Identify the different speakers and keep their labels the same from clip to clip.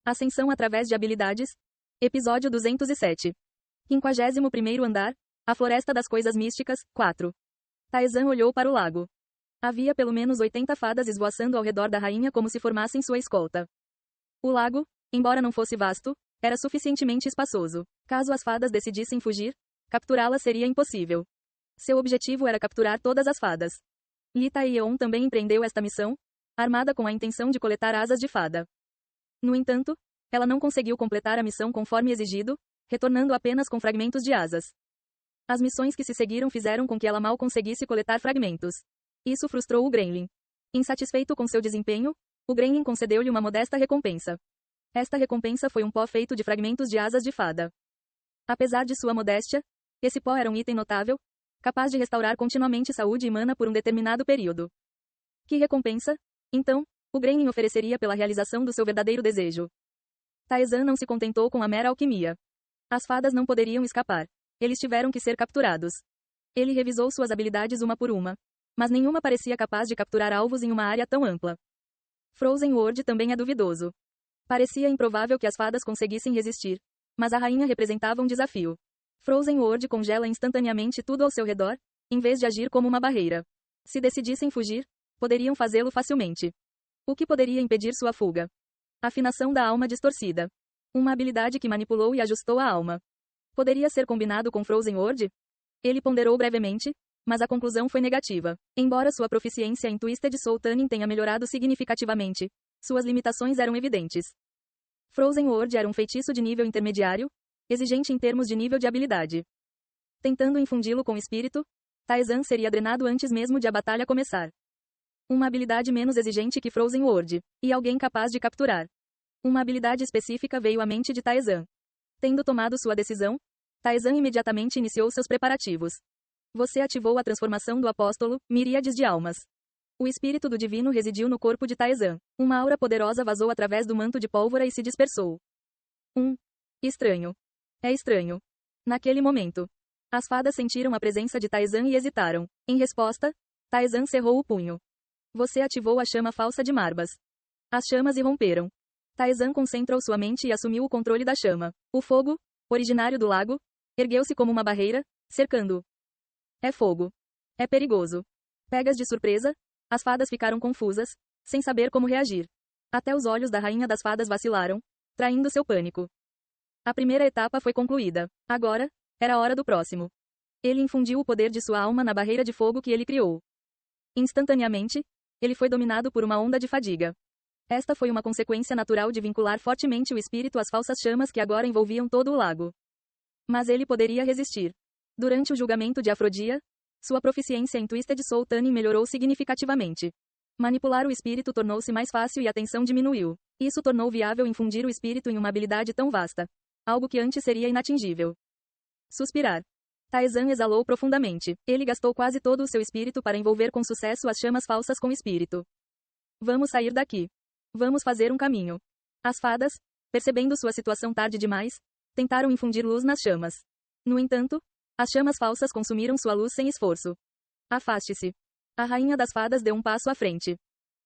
Speaker 1: Ascensão através de habilidades. Episódio 207. 51º andar. A Floresta das Coisas Místicas, 4. Taesan olhou para o lago. Havia pelo menos 80 fadas esvoaçando ao redor da rainha como se formassem sua escolta. O lago, embora não fosse vasto, era suficientemente espaçoso. Caso as fadas decidissem fugir, capturá-la seria impossível. Seu objetivo era capturar todas as fadas. Li Taeyeon também empreendeu esta missão, armada com a intenção de coletar asas de fada. No entanto, ela não conseguiu completar a missão conforme exigido, retornando apenas com fragmentos de asas. As missões que se seguiram fizeram com que ela mal conseguisse coletar fragmentos. Isso frustrou o Gremlin. Insatisfeito com seu desempenho, o Gremlin concedeu-lhe uma modesta recompensa. Esta recompensa foi um pó feito de fragmentos de asas de fada. Apesar de sua modéstia, esse pó era um item notável, capaz de restaurar continuamente saúde e mana por um determinado período. Que recompensa, então, o Gremlin ofereceria pela realização do seu verdadeiro desejo? Taesan não se contentou com a mera alquimia. As fadas não poderiam escapar. Eles tiveram que ser capturados. Ele revisou suas habilidades uma por uma, mas nenhuma parecia capaz de capturar alvos em uma área tão ampla. Frozen World também é duvidoso. Parecia improvável que as fadas conseguissem resistir, mas a rainha representava um desafio. Frozen World congela instantaneamente tudo ao seu redor, em vez de agir como uma barreira. Se decidissem fugir, poderiam fazê-lo facilmente. O que poderia impedir sua fuga? Afinação da alma distorcida. Uma habilidade que manipulou e ajustou a alma. Poderia ser combinado com Frozen World? Ele ponderou brevemente, mas a conclusão foi negativa. Embora sua proficiência em Twisted Soul Tuning tenha melhorado significativamente, suas limitações eram evidentes. Frozen World era um feitiço de nível intermediário, exigente em termos de nível de habilidade. Tentando infundi-lo com espírito, Taesan seria drenado antes mesmo de a batalha começar. Uma habilidade menos exigente que Frozen World, e alguém capaz de capturar. Uma habilidade específica veio à mente de Taesan. Tendo tomado sua decisão, Taesan imediatamente iniciou seus preparativos. Você ativou a transformação do apóstolo, miríades de almas. O espírito do divino residiu no corpo de Taesan. Uma aura poderosa vazou através do manto de pólvora e se dispersou. Estranho. É estranho. Naquele momento, as fadas sentiram a presença de Taesan e hesitaram. Em resposta, Taesan cerrou o punho. Você ativou a chama falsa de Marbas. As chamas irromperam. Taesan concentrou sua mente e assumiu o controle da chama. O fogo, originário do lago, ergueu-se como uma barreira, cercando-o. É fogo. É perigoso. Pegas de surpresa, as fadas ficaram confusas, sem saber como reagir. Até os olhos da rainha das fadas vacilaram, traindo seu pânico. A primeira etapa foi concluída. Agora, era hora do próximo. Ele infundiu o poder de sua alma na barreira de fogo que ele criou. Instantaneamente, ele foi dominado por uma onda de fadiga. Esta foi uma consequência natural de vincular fortemente o espírito às falsas chamas que agora envolviam todo o lago. Mas ele poderia resistir. Durante o julgamento de Afrodia, sua proficiência em Twisted Soul Tuning melhorou significativamente. Manipular o espírito tornou-se mais fácil e a tensão diminuiu. Isso tornou viável infundir o espírito em uma habilidade tão vasta. Algo que antes seria inatingível. Suspirar. Taesan exalou profundamente. Ele gastou quase todo o seu espírito para envolver com sucesso as chamas falsas com espírito. Vamos sair daqui. Vamos fazer um caminho. As fadas, percebendo sua situação tarde demais, tentaram infundir luz nas chamas. No entanto, as chamas falsas consumiram sua luz sem esforço. Afaste-se. A rainha das fadas deu um passo à frente.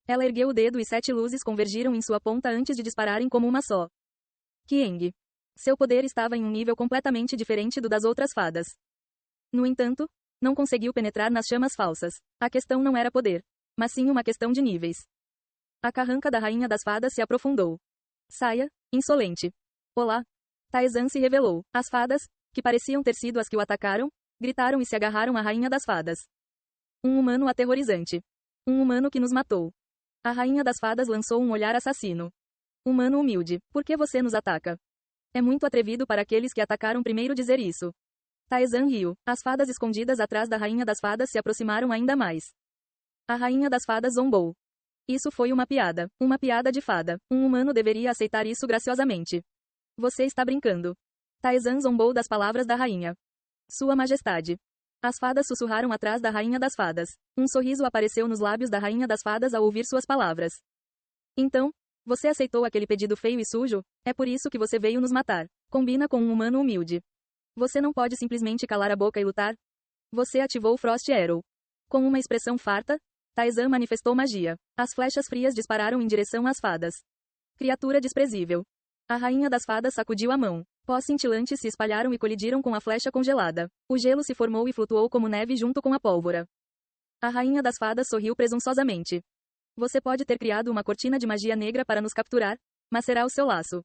Speaker 1: Ela ergueu o dedo e 7 luzes convergiram em sua ponta antes de dispararem como uma só. Qiang. Seu poder estava em um nível completamente diferente do das outras fadas. No entanto, não conseguiu penetrar nas chamas falsas. A questão não era poder, mas sim uma questão de níveis. A carranca da rainha das fadas se aprofundou. Saia, insolente. Olá. Taesan se revelou. As fadas, que pareciam ter sido as que o atacaram, gritaram e se agarraram à rainha das fadas. Um humano aterrorizante. Um humano que nos matou. A rainha das fadas lançou um olhar assassino. Humano humilde, por que você nos ataca? É muito atrevido para aqueles que atacaram primeiro dizer isso. Taesan riu. As fadas escondidas atrás da rainha das fadas se aproximaram ainda mais. A rainha das fadas zombou. Isso foi uma piada. Uma piada de fada. Um humano deveria aceitar isso graciosamente. Você está brincando. Taesan zombou das palavras da rainha. Sua Majestade. As fadas sussurraram atrás da rainha das fadas. Um sorriso apareceu nos lábios da rainha das fadas ao ouvir suas palavras. Então, você aceitou aquele pedido feio e sujo? É por isso que você veio nos matar. Combina com um humano humilde. Você não pode simplesmente calar a boca e lutar? Você ativou Frost Arrow. Com uma expressão farta, Taesan manifestou magia. As flechas frias dispararam em direção às fadas. Criatura desprezível. A rainha das fadas sacudiu a mão. Pós cintilantes se espalharam e colidiram com a flecha congelada. O gelo se formou e flutuou como neve junto com a pólvora. A rainha das fadas sorriu presunçosamente. Você pode ter criado uma cortina de magia negra para nos capturar, mas será o seu laço.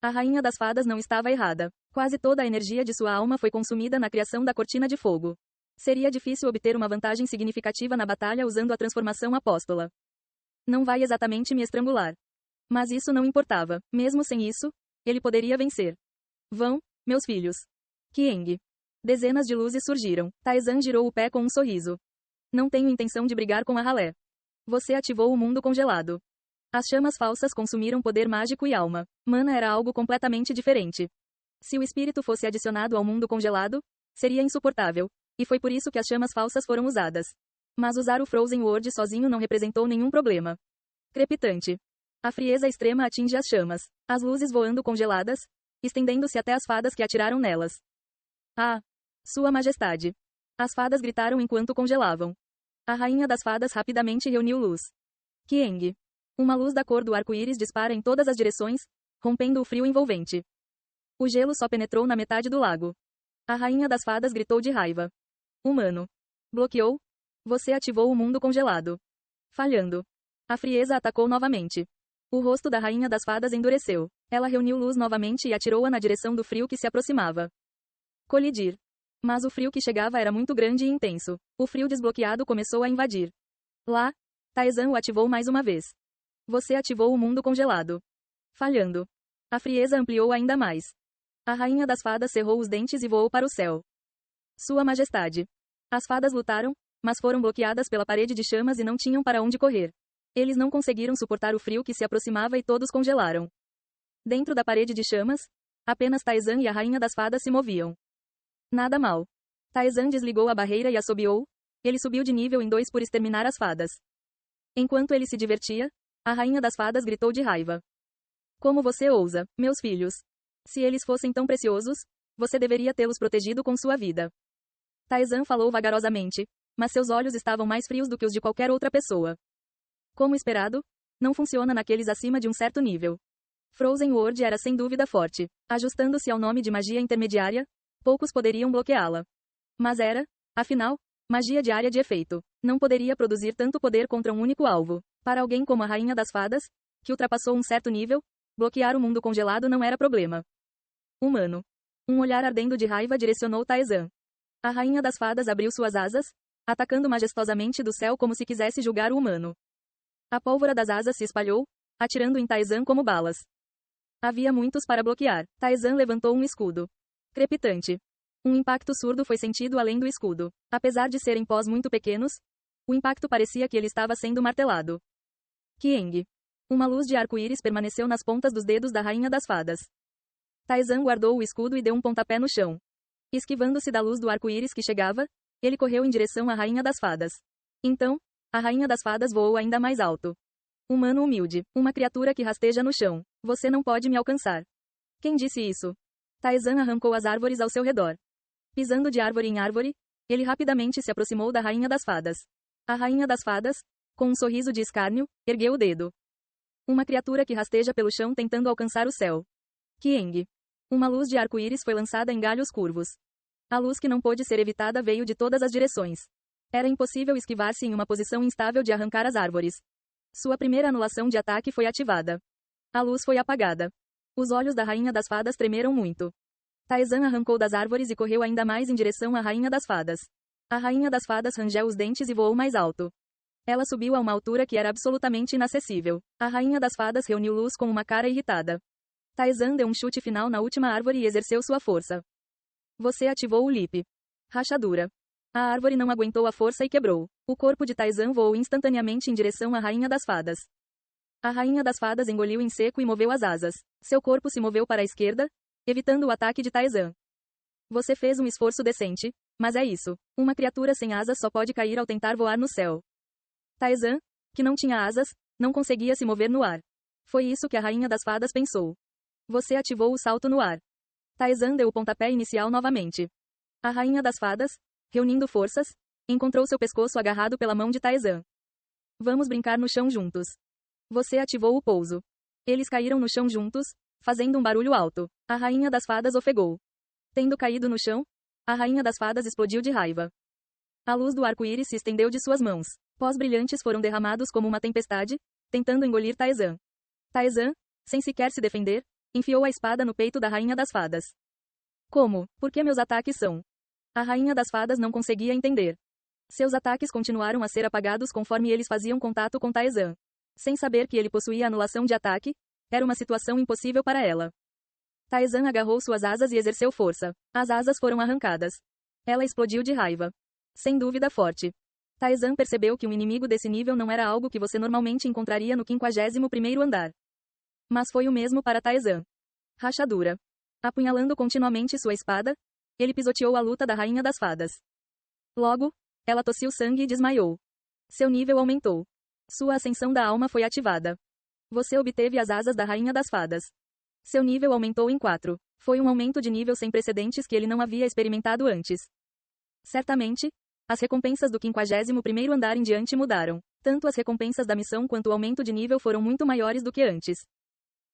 Speaker 1: A rainha das fadas não estava errada. Quase toda a energia de sua alma foi consumida na criação da cortina de fogo. Seria difícil obter uma vantagem significativa na batalha usando a transformação apóstola. Não vai exatamente me estrangular. Mas isso não importava. Mesmo sem isso, ele poderia vencer. Vão, meus filhos. Qiang. Dezenas de luzes surgiram. Taizan girou o pé com um sorriso. Não tenho intenção de brigar com a ralé. Você ativou o mundo congelado. As chamas falsas consumiram poder mágico e alma. Mana era algo completamente diferente. Se o espírito fosse adicionado ao mundo congelado, seria insuportável, e foi por isso que as chamas falsas foram usadas. Mas usar o Frozen Word sozinho não representou nenhum problema. Crepitante. A frieza extrema atinge as chamas, as luzes voando congeladas, estendendo-se até as fadas que atiraram nelas. Ah! Sua Majestade! As fadas gritaram enquanto congelavam. A rainha das fadas rapidamente reuniu luz. Qiang. Uma luz da cor do arco-íris dispara em todas as direções, rompendo o frio envolvente. O gelo só penetrou na metade do lago. A rainha das fadas gritou de raiva. Humano. Bloqueou? Você ativou o mundo congelado. Falhando. A frieza atacou novamente. O rosto da rainha das fadas endureceu. Ela reuniu luz novamente e atirou-a na direção do frio que se aproximava. Colidir. Mas o frio que chegava era muito grande e intenso. O frio desbloqueado começou a invadir. Lá, Taizan o ativou mais uma vez. Você ativou o mundo congelado. Falhando. A frieza ampliou ainda mais. A rainha das fadas cerrou os dentes e voou para o céu. Sua Majestade. As fadas lutaram, mas foram bloqueadas pela parede de chamas e não tinham para onde correr. Eles não conseguiram suportar o frio que se aproximava e todos congelaram. Dentro da parede de chamas, apenas Taizan e a rainha das fadas se moviam. Nada mal. Taizan desligou a barreira e assobiou. Ele subiu de nível em 2 por exterminar as fadas. Enquanto ele se divertia, a rainha das fadas gritou de raiva. Como você ousa, meus filhos? Se eles fossem tão preciosos, você deveria tê-los protegido com sua vida. Taizan falou vagarosamente, mas seus olhos estavam mais frios do que os de qualquer outra pessoa. Como esperado, não funciona naqueles acima de um certo nível. Frozen Word era sem dúvida forte. Ajustando-se ao nome de magia intermediária, poucos poderiam bloqueá-la. Mas era, afinal, magia de área de efeito. Não poderia produzir tanto poder contra um único alvo. Para alguém como a Rainha das Fadas, que ultrapassou um certo nível, bloquear o mundo congelado não era problema. Humano. Um olhar ardendo de raiva direcionou Taizan. A Rainha das Fadas abriu suas asas, atacando majestosamente do céu como se quisesse julgar o humano. A pólvora das asas se espalhou, atirando em Taizan como balas. Havia muitos para bloquear. Taizan levantou um escudo. Crepitante. Um impacto surdo foi sentido além do escudo. Apesar de serem pós muito pequenos, o impacto parecia que ele estava sendo martelado. Qiang. Uma luz de arco-íris permaneceu nas pontas dos dedos da Rainha das Fadas. Taizan guardou o escudo e deu um pontapé no chão. Esquivando-se da luz do arco-íris que chegava, ele correu em direção à Rainha das Fadas. Então, a Rainha das Fadas voou ainda mais alto. Humano humilde, uma criatura que rasteja no chão. Você não pode me alcançar. Quem disse isso? Taizan arrancou as árvores ao seu redor. Pisando de árvore em árvore, ele rapidamente se aproximou da Rainha das Fadas. A Rainha das Fadas, com um sorriso de escárnio, ergueu o dedo. Uma criatura que rasteja pelo chão tentando alcançar o céu. Qiang. Uma luz de arco-íris foi lançada em galhos curvos. A luz que não pôde ser evitada veio de todas as direções. Era impossível esquivar-se em uma posição instável de arrancar as árvores. Sua primeira anulação de ataque foi ativada. A luz foi apagada. Os olhos da Rainha das Fadas tremeram muito. Taizan arrancou das árvores e correu ainda mais em direção à Rainha das Fadas. A Rainha das Fadas rangeu os dentes e voou mais alto. Ela subiu a uma altura que era absolutamente inacessível. A Rainha das Fadas reuniu luz com uma cara irritada. Taizan deu um chute final na última árvore e exerceu sua força. Você ativou o lip. Rachadura. A árvore não aguentou a força e quebrou. O corpo de Taizan voou instantaneamente em direção à Rainha das Fadas. A Rainha das Fadas engoliu em seco e moveu as asas. Seu corpo se moveu para a esquerda, evitando o ataque de Taizan. Você fez um esforço decente, mas é isso. Uma criatura sem asas só pode cair ao tentar voar no céu. Taizan, que não tinha asas, não conseguia se mover no ar. Foi isso que a Rainha das Fadas pensou. Você ativou o salto no ar. Taizan deu o pontapé inicial novamente. A Rainha das Fadas, reunindo forças, encontrou seu pescoço agarrado pela mão de Taizan. Vamos brincar no chão juntos. Você ativou o pouso. Eles caíram no chão juntos, fazendo um barulho alto. A rainha das fadas ofegou. Tendo caído no chão, a rainha das fadas explodiu de raiva. A luz do arco-íris se estendeu de suas mãos. Pós brilhantes foram derramados como uma tempestade, tentando engolir Taesan. Taesan, sem sequer se defender, enfiou a espada no peito da rainha das fadas. Como? Por que meus ataques são? A rainha das fadas não conseguia entender. Seus ataques continuaram a ser apagados conforme eles faziam contato com Taesan. Sem saber que ele possuía anulação de ataque, era uma situação impossível para ela. Taesan agarrou suas asas e exerceu força. As asas foram arrancadas. Ela explodiu de raiva. Sem dúvida forte. Taesan percebeu que um inimigo desse nível não era algo que você normalmente encontraria no 51º andar. Mas foi o mesmo para Taesan. Rachadura. Apunhalando continuamente sua espada, ele pisoteou a luta da rainha das fadas. Logo, ela tossiu sangue e desmaiou. Seu nível aumentou. Sua ascensão da alma foi ativada. Você obteve as asas da rainha das fadas. Seu nível aumentou em 4. Foi um aumento de nível sem precedentes que ele não havia experimentado antes. Certamente, as recompensas do 51º andar em diante mudaram. Tanto as recompensas da missão quanto o aumento de nível foram muito maiores do que antes.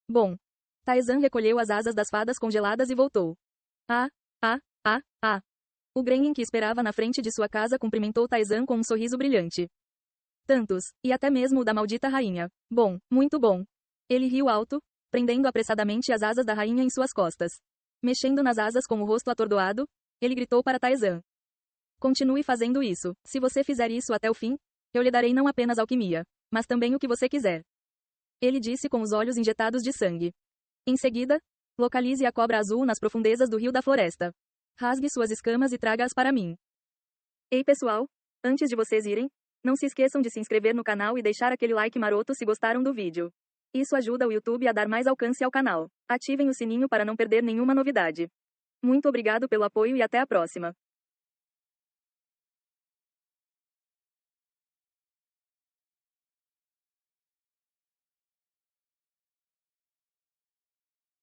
Speaker 1: Bom. Taesan recolheu as asas das fadas congeladas e voltou. O Grenin que esperava na frente de sua casa cumprimentou Taesan com um sorriso brilhante. Tantos, e até mesmo o da maldita rainha. Bom, muito bom. Ele riu alto, prendendo apressadamente as asas da rainha em suas costas. Mexendo nas asas com o rosto atordoado, ele gritou para Taesan. Continue fazendo isso. Se você fizer isso até o fim, eu lhe darei não apenas alquimia, mas também o que você quiser. Ele disse com os olhos injetados de sangue. Em seguida, localize a cobra azul nas profundezas do rio da floresta. Rasgue suas escamas e traga-as para mim. Ei pessoal, antes de vocês irem, não se esqueçam de se inscrever no canal e deixar aquele like maroto se gostaram do vídeo. Isso ajuda o YouTube a dar mais alcance ao canal. Ativem o sininho para não perder nenhuma novidade. Muito obrigado pelo apoio e até a próxima.